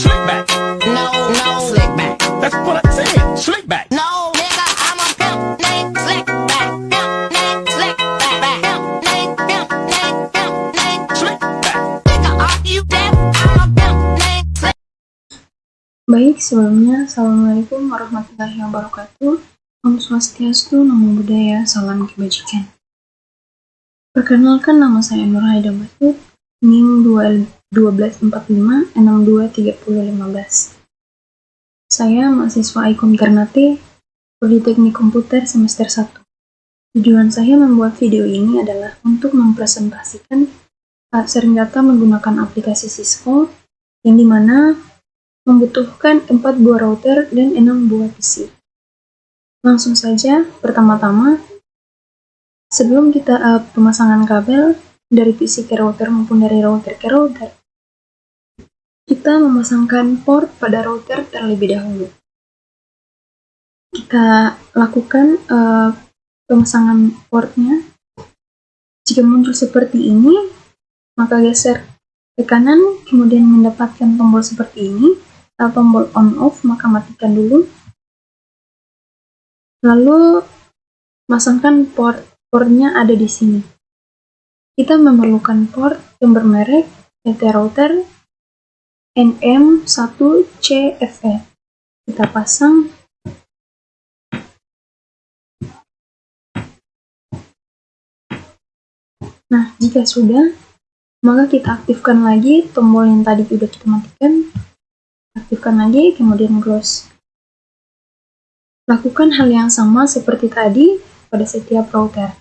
Slick back. No, slick back. That's what I said. Slick back. No, nigga, I'm a pimp named Slick back. Pimp named Slick back. Pimp named Slick back. Nigga, are you deaf? I'm a pimp named Slick. Baik, sebelumnya Assalamualaikum warahmatullahi wabarakatuh. Om Swastiastu, Namo Buddhaya, Salam Kebajikan. Perkenalkan, nama saya Nur Haida Batut, NIM 1245 623015. Saya mahasiswa IKOM Ternate, Politeknik Komputer semester 1. Tujuan saya membuat video ini adalah untuk mempresentasikan senjata menggunakan aplikasi Cisco, yang dimana membutuhkan 4 buah router dan 6 buah PC. Langsung saja, pertama-tama, sebelum kita pemasangan kabel dari PC ke router maupun dari router ke router, kita memasangkan port pada router terlebih dahulu. Kita lakukan pemasangan portnya. Jika muncul seperti ini, maka geser ke kanan, kemudian mendapatkan tombol seperti ini, tombol on off, maka matikan dulu. Lalu masangkan portnya ada di sini. Kita memerlukan port yang bermerek PT Router NM1CFE. Kita pasang. Nah, jika sudah, maka kita aktifkan lagi tombol yang tadi sudah kita matikan. Aktifkan lagi, kemudian close. Lakukan hal yang sama seperti tadi pada setiap router.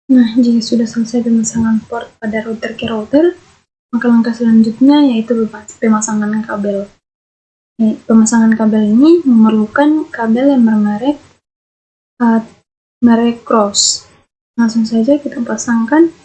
Nah, jika sudah selesai pemasangan port pada router ke router, maka langkah selanjutnya yaitu pemasangan kabel. Pemasangan kabel ini memerlukan kabel yang bermerek merek Cross. Langsung saja kita pasangkan.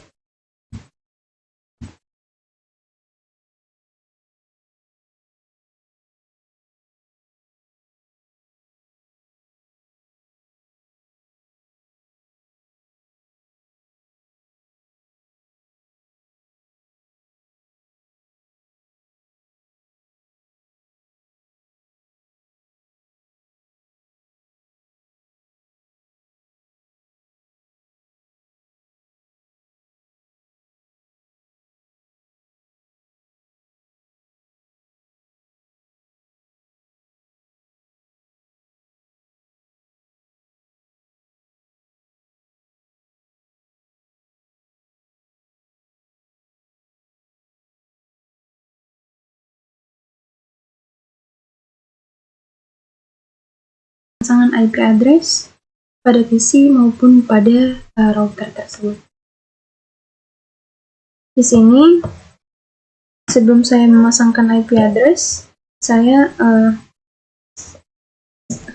Pemasangan IP address pada PC maupun pada router tersebut. Di sini, sebelum saya memasangkan IP address, saya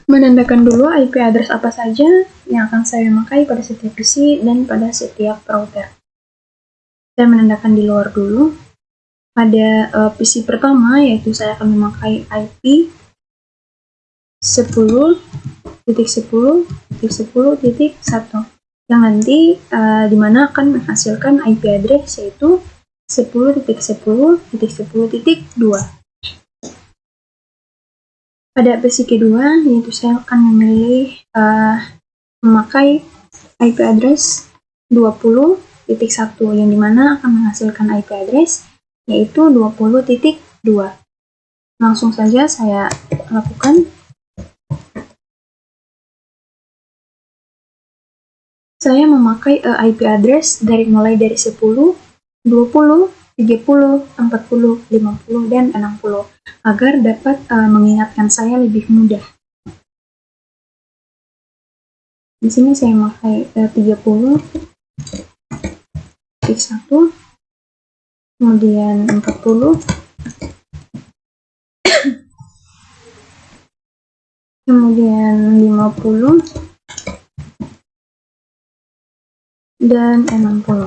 menandakan dulu IP address apa saja yang akan saya pakai pada setiap PC dan pada setiap router. Saya menandakan di luar dulu. Pada PC pertama, yaitu saya akan memakai IP 10.10.10.1 yang nanti dimana akan menghasilkan IP address yaitu 10.10.10.2. Pada PC kedua, yaitu saya akan memilih memakai IP address 20.1 yang dimana akan menghasilkan IP address yaitu 20.2. Langsung saja saya lakukan. Saya memakai IP address mulai dari 10, 20, 30, 40, 50, dan 60 agar dapat mengingatkan saya lebih mudah. Di sini saya memakai 30.1, kemudian 40, kemudian 50, dan 60.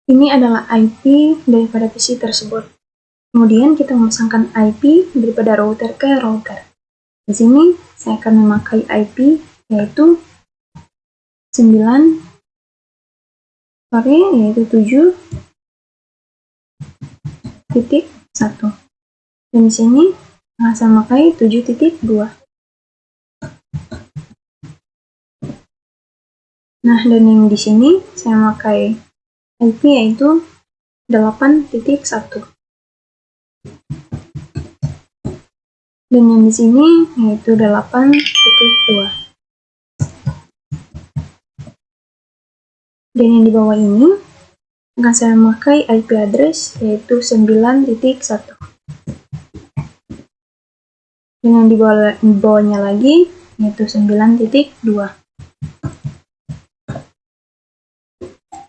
Ini adalah IP daripada PC tersebut. Kemudian kita memasangkan IP daripada router ke router. Di sini saya akan memakai IP yaitu 7. Dan di sini saya memakai 7.2. Nah, dan yang di sini saya memakai IP yaitu 8.1. Dan yang di sini yaitu 8.2. Dan yang di bawah ini akan saya memakai IP address yaitu 9.1. Dan yang di bawahnya lagi yaitu 9.2.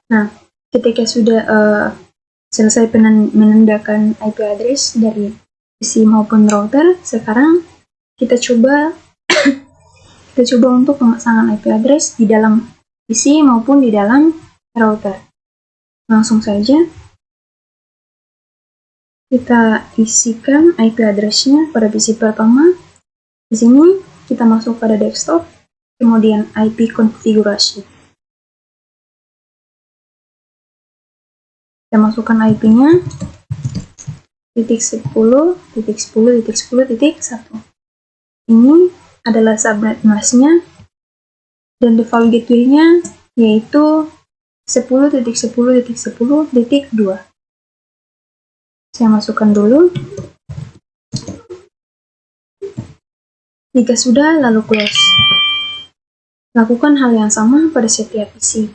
Nah, ketika sudah selesai menandakan IP address dari PC maupun router, sekarang kita coba untuk pemasangan IP address di dalam PC maupun di dalam router. Langsung saja kita isikan IP address-nya pada PC pertama. Di sini kita masuk pada desktop, kemudian IP konfigurasi. Kita masukkan IP-nya .10.10.10.1. Ini adalah subnet mask-nya dan default gateway-nya yaitu 10.10.10.2. Saya masukkan dulu. Jika sudah, lalu close. Lakukan hal yang sama pada setiap PC.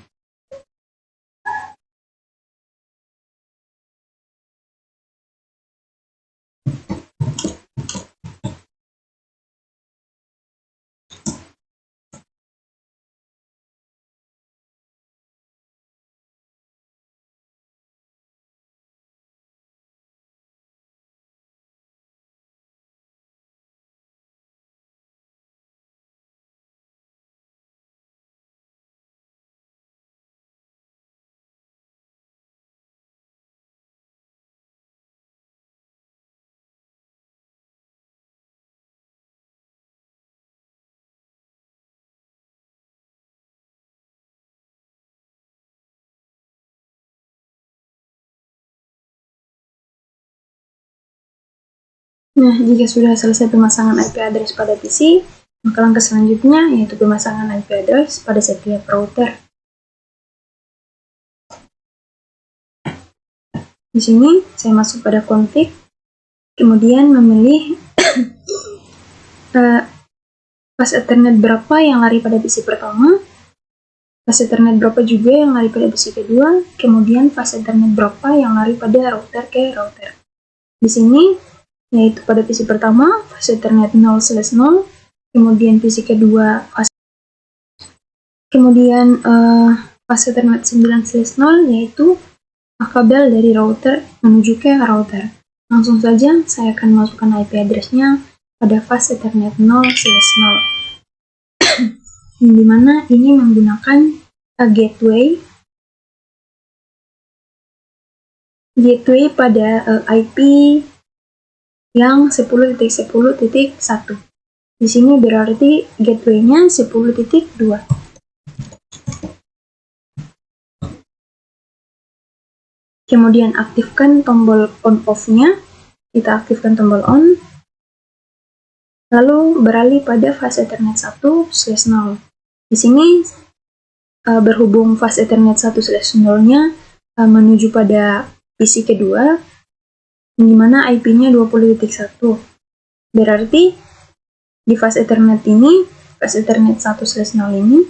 Nah, jika sudah selesai pemasangan IP address pada PC, maka langkah selanjutnya yaitu pemasangan IP address pada setiap router. Di sini saya masuk pada config, kemudian memilih pas Ethernet berapa yang lari pada PC pertama, pas Ethernet berapa juga yang lari pada PC kedua, kemudian pas Ethernet berapa yang lari pada router ke router. Di sini yaitu pada PC pertama fase Ethernet 0/0, kemudian PC kedua fase Ethernet 9/0 yaitu kabel dari router menuju ke router. Langsung saja saya akan masukkan IP address-nya pada fase Ethernet 0/0. Di mana ini menggunakan gateway pada IP yang 10.10.1. Di sini berarti gateway-nya 10.2. Kemudian aktifkan tombol on off-nya. Kita aktifkan tombol on. Lalu beralih pada fase Ethernet 1/0. Di sini berhubung fase Ethernet 1/0-nya menuju pada PC kedua, di mana IP-nya 20.1. Berarti di fase Ethernet ini, fase Ethernet 1/0 ini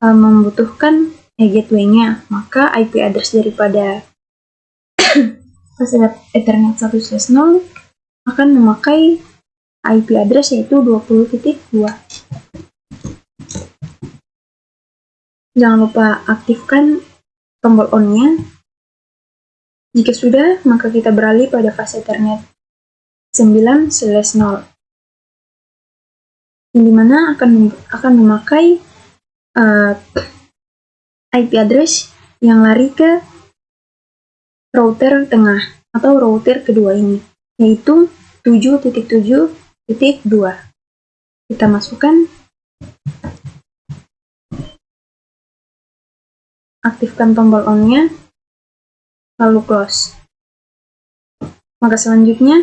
membutuhkan gateway-nya, maka IP address daripada fase Ethernet 1/0 akan memakai IP address yaitu 20.2. Jangan lupa aktifkan tombol on-nya. Jika sudah, maka kita beralih pada fase Ethernet 9/0, yang dimana akan memakai IP address yang lari ke router tengah atau router kedua ini, yaitu 7.7.2. Kita masukkan, aktifkan tombol on-nya, lalu close. Maka selanjutnya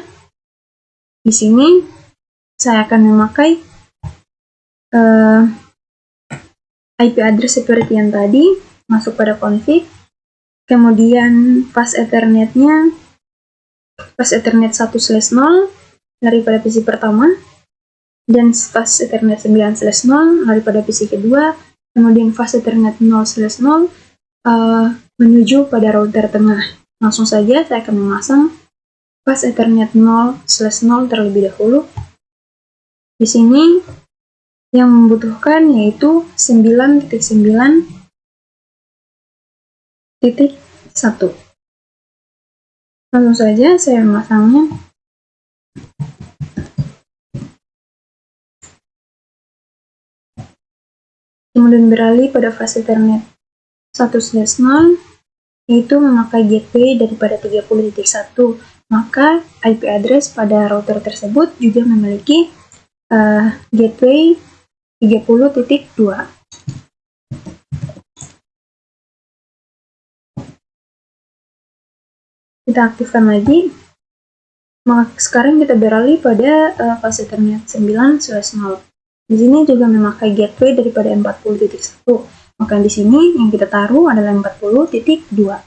di sini saya akan memakai IP address seperti yang tadi, masuk pada config, kemudian fast Ethernetnya fast Ethernet 1/0 daripada PC pertama, dan fast Ethernet 9/0 daripada PC kedua, kemudian fast Ethernet 0/0 menuju pada router tengah. Langsung saja saya akan memasang fast Ethernet 0/0 terlebih dahulu. Di sini yang membutuhkan yaitu 9.9.1. Langsung saja saya memasangnya. Kemudian beralih pada fase Ethernet 1/0, yaitu memakai gateway daripada 30.1. Maka IP address pada router tersebut juga memiliki gateway 30.2. Kita aktifkan lagi. Maka sekarang kita beralih pada fase Ethernet 9/0. Di sini juga memakai gateway daripada 40.1. Maka di sini yang kita taruh adalah 40.2.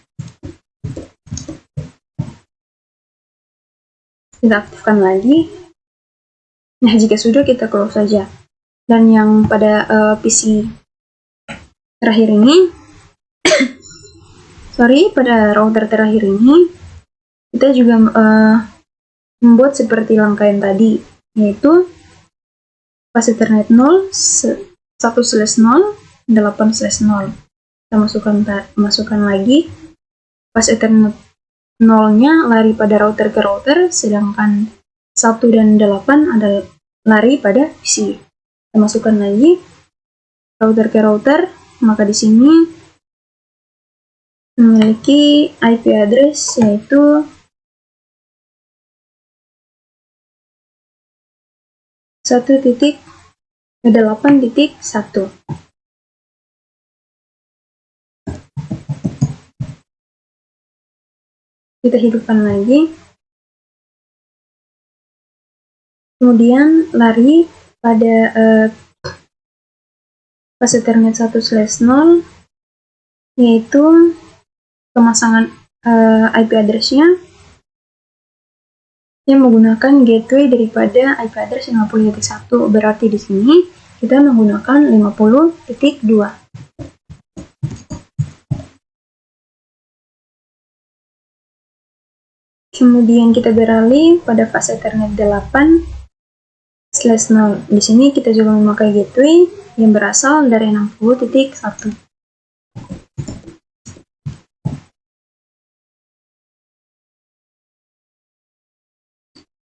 Kita aktifkan lagi. Nah, jika sudah, kita close saja. Dan yang pada PC terakhir ini, pada router terakhir ini, kita juga membuat seperti langkah yang tadi, yaitu fast Ethernet 1/0, 8/0. Kita masukkan lagi fast Ethernet 0-nya lari pada router ke router, sedangkan 1 dan 8 adalah lari pada PC. Kita masukkan lagi router ke router, maka di sini memiliki IP address yaitu 1.8.1. Kita hidupkan lagi. Kemudian lari pada fase Ethernet 1/0, yaitu pemasangan IP address-nya yang menggunakan gateway daripada IP address 50.1. Berarti di sini kita menggunakan 50.2. Kemudian kita beralih pada fase Ethernet 8/0. Di sini kita juga memakai gateway yang berasal dari 60.1.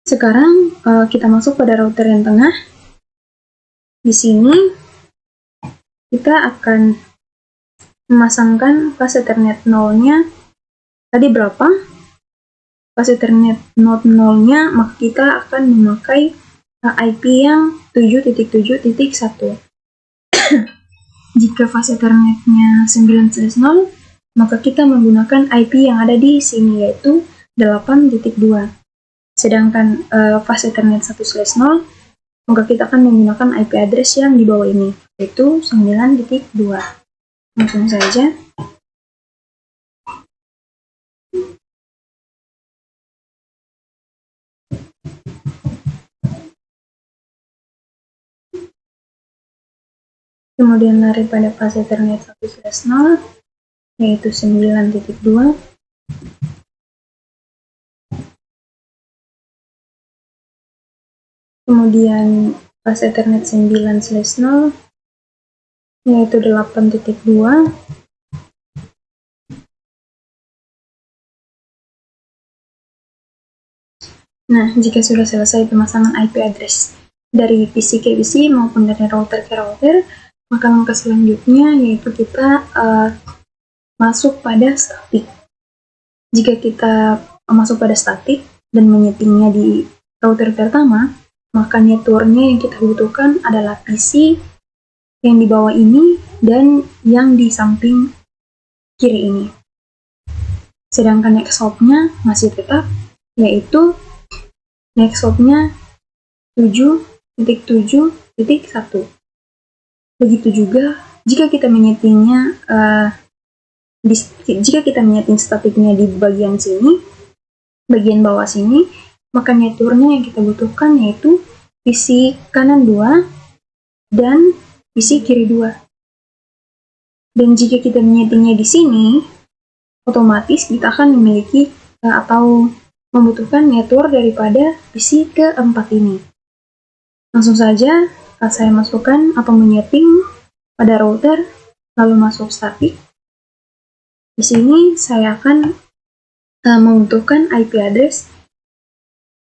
Sekarang kita masuk pada router yang tengah. Di sini kita akan memasangkan fase Ethernet 0-nya. Tadi berapa? Fase Ethernet node 0-nya, maka kita akan memakai IP yang 7.7.1. Jika fase Ethernet-nya 9/0, maka kita menggunakan IP yang ada di sini, yaitu 8.2. Sedangkan fase Ethernet 1/0, maka kita akan menggunakan IP address yang di bawah ini, yaitu 9.2. Langsung saja. Kemudian lari pada fase Ethernet 1/0, yaitu 9.2. kemudian bus Ethernet 9/0 yaitu 8.2. Nah, jika sudah selesai pemasangan IP address dari PC ke PC maupun dari router ke router, maka langkah selanjutnya yaitu kita masuk pada static. Jika kita masuk pada static dan menyetingnya di router pertama, maka networknya yang kita butuhkan adalah PC yang di bawah ini dan yang di samping kiri ini. Sedangkan next hop-nya masih tetap, yaitu next hop-nya 7.7.1. Begitu juga jika kita menyetingnya jika kita menyeting statiknya di bagian sini, bagian bawah sini, maka networknya yang kita butuhkan yaitu PC kanan 2 dan PC kiri 2. Dan jika kita menyetingnya di sini, otomatis kita akan memiliki atau membutuhkan network daripada PC keempat ini. Langsung saja saya masukkan atau menyeting pada router, lalu masuk static. Di sini saya akan membutuhkan IP address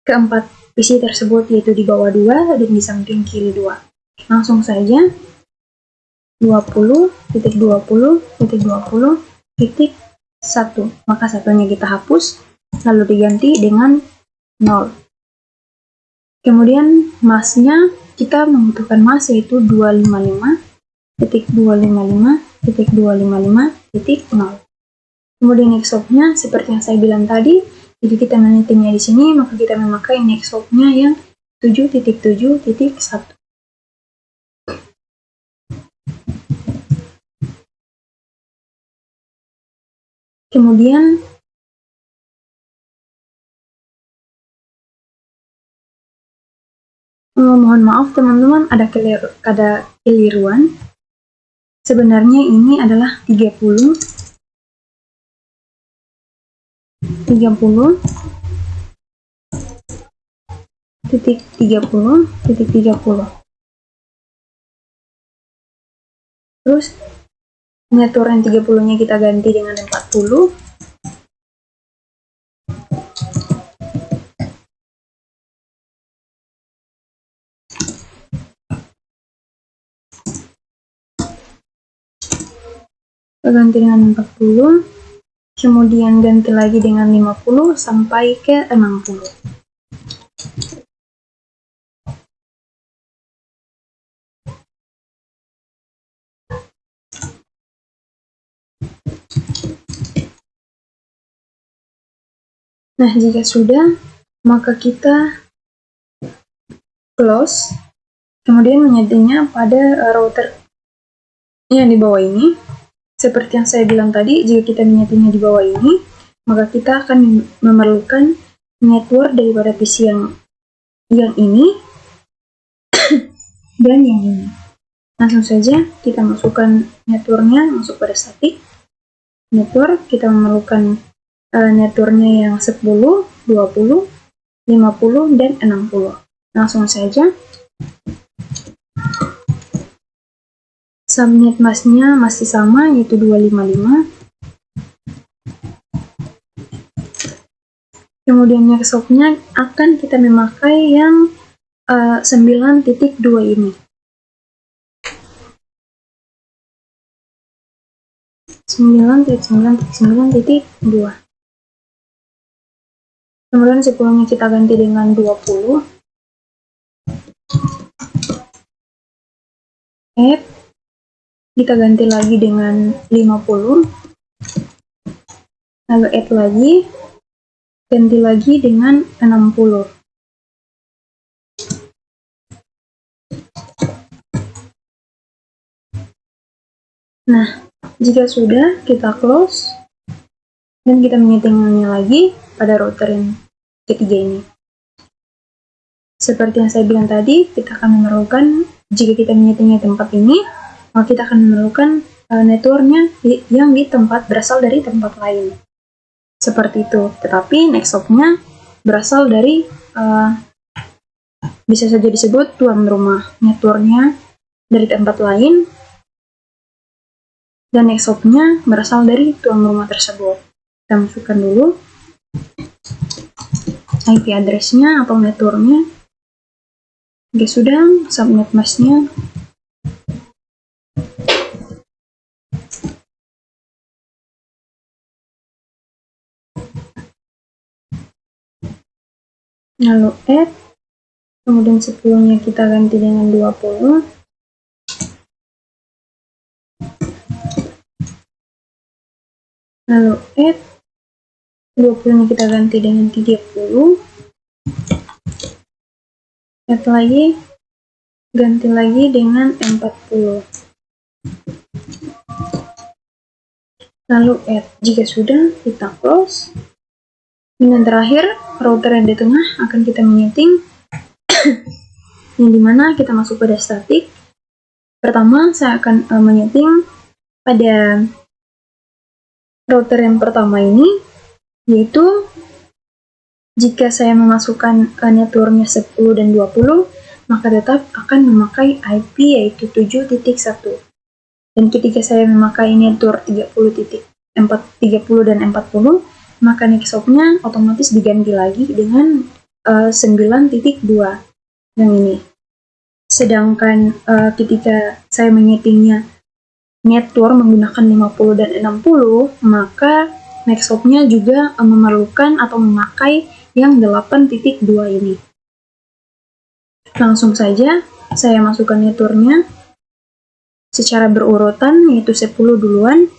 keempat PC tersebut, yaitu di bawah 2 dan di samping kiri 2. Langsung saja 20.20.20.1, maka satunya kita hapus lalu diganti dengan 0. Kemudian masknya kita membutuhkan mask yaitu 255.255.255.0. Kemudian next hop-nya seperti yang saya bilang tadi, jika kita menyetingnya di sini maka kita memakai next hop-nya yang 7.7.1. Kemudian mohon maaf teman-teman, ada keliruan. Sebenarnya ini adalah 30. Terus network yang 30-nya kita ganti dengan 40. Kita ganti dengan 40, kemudian ganti lagi dengan 50 sampai ke 60. Nah, jika sudah, maka kita close, kemudian menyetingnya pada router yang di bawah ini. Seperti yang saya bilang tadi, jika kita menyetingnya di bawah ini, maka kita akan memerlukan network daripada PC yang ini dan yang ini. Langsung saja kita masukkan networknya, masuk pada static. Network, kita memerlukan networknya yang 10, 20, 50, dan 60. Langsung saja. Subnet masknya masih sama, yaitu 255. Kemudian next hop-nya akan kita memakai yang 9.2 ini. 9.9.9.2. Kemudian 10-nya kita ganti dengan 20. Add. Kita ganti lagi dengan 50. Lalu add lagi. Ganti lagi dengan 60. Nah, jika sudah, kita close. Dan kita menyetingnya lagi pada router yang ketiga ini. Seperti yang saya bilang tadi, kita akan memerlukan, jika kita menyetingnya tempat ini, maka kita akan memerlukan networknya yang di tempat berasal dari tempat lain. Seperti itu. Tetapi next hop-nya berasal dari bisa saja disebut tuan rumah networknya dari tempat lain, dan next hop-nya berasal dari tuan rumah tersebut. Kita masukkan dulu IP address-nya atau networknya. Oke, sudah. Subnet mask-nya. Lalu add, kemudian 10-nya kita ganti dengan 20. Lalu add, 20-nya kita ganti dengan 30. Add lagi, ganti lagi dengan 40. Lalu add. Jika sudah, kita close. Dan terakhir, router yang di tengah akan kita menyeting, yang dimana kita masuk pada static. Pertama, saya akan menyeting pada router yang pertama ini, yaitu jika saya memasukkan networknya 10 dan 20, maka tetap akan memakai IP yaitu 7.1. Dan ketika saya memakai network 30 dan 40, maka next hop-nya otomatis diganti lagi dengan 9.2 yang ini. Sedangkan ketika saya menyetingnya network menggunakan 50 dan 60, maka next hop-nya juga memerlukan atau memakai yang 8.2 ini. Langsung saja saya masukkan networknya secara berurutan, yaitu 10 duluan.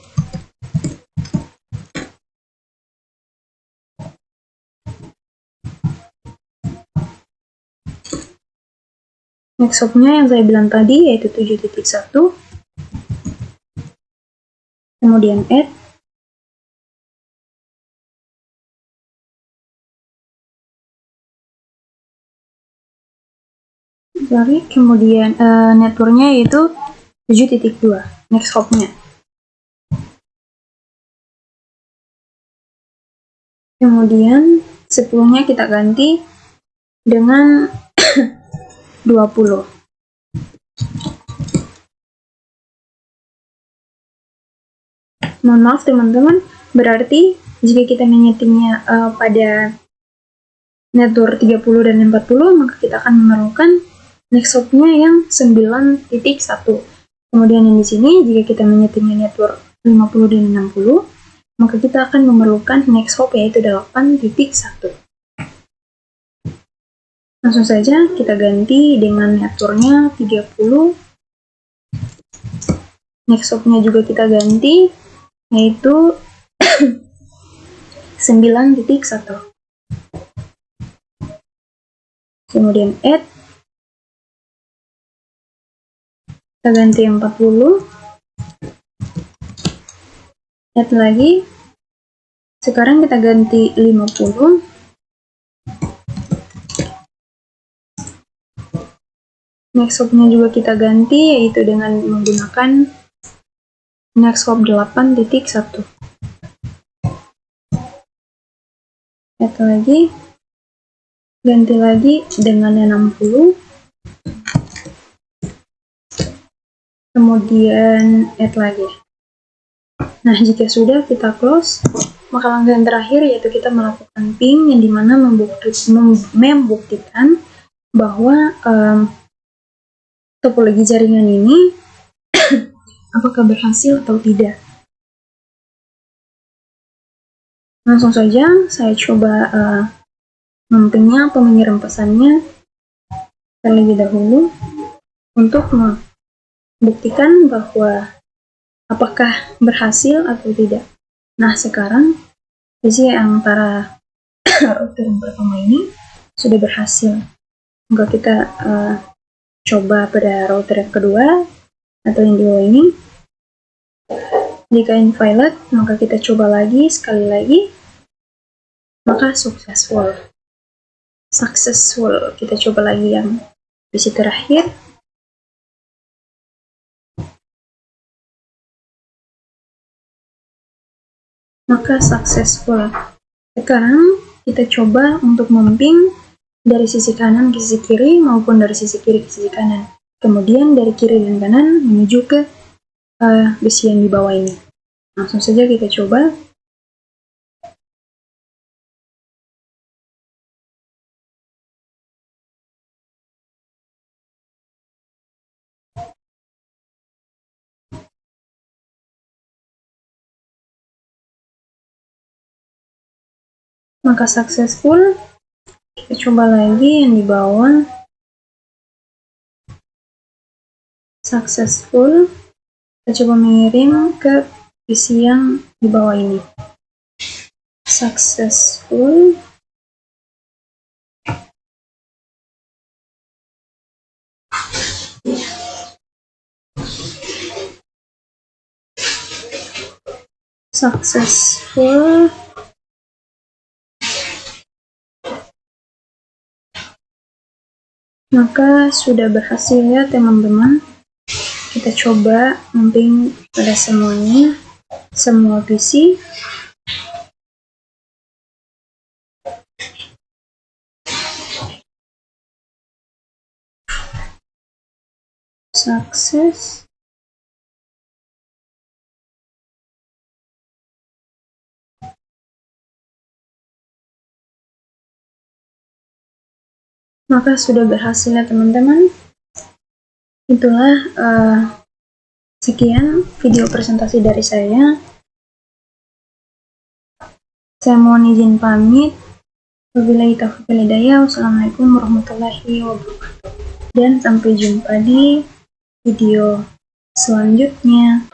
Next hop-nya yang saya bilang tadi yaitu 7.1. Kemudian add. Kemudian networknya yaitu 7.2. Next hop-nya. Kemudian 10-nya kita ganti dengan 20. Mohon maaf teman-teman, berarti jika kita menyetingnya pada network 30 dan 40, maka kita akan memerlukan next hop-nya yang 9.1. Kemudian yang di sini, jika kita menyetingnya network 50 dan 60, maka kita akan memerlukan next hop yaitu 8.1. Langsung saja kita ganti dengan networknya 30. Next hop-nya juga kita ganti yaitu 9.1. Kemudian add, kita ganti 40. Add lagi, sekarang kita ganti 50. Next hop-nya juga kita ganti yaitu dengan menggunakan next hop 8.1. Add lagi, ganti lagi dengan 60. Kemudian add lagi. Nah, jika sudah kita close, maka langkah yang terakhir yaitu kita melakukan ping, yang dimana membuktikan bahwa topologi jaringan ini apakah berhasil atau tidak. Langsung saja saya coba mempingnya atau mengirim pesannya terlebih dahulu untuk membuktikan bahwa apakah berhasil atau tidak. Nah, sekarang sisi antara router yang pertama ini sudah berhasil. Maka kita coba pada router yang kedua atau yang di bawah ini. Jika invalid, maka kita coba lagi sekali lagi, maka successful. Kita coba lagi yang sisi terakhir. Maka successful. Sekarang kita coba untuk memping dari sisi kanan ke sisi kiri maupun dari sisi kiri ke sisi kanan. Kemudian dari kiri dan kanan menuju ke besi yang di bawah ini. Langsung saja kita coba. Maka successful. Kita coba lagi yang di bawah. Successful. Kita coba mengirim ke besi yang di bawah ini. Successful. Successful. Maka sudah berhasil ya teman-teman. Kita coba mapping pada semuanya, semua PC. Sukses. Maka sudah berhasil ya teman-teman. Itulah sekian video presentasi dari saya. Saya mohon izin pamit. Wabillahi taufiq wal hidayah. Wassalamualaikum warahmatullahi wabarakatuh. Dan sampai jumpa di video selanjutnya.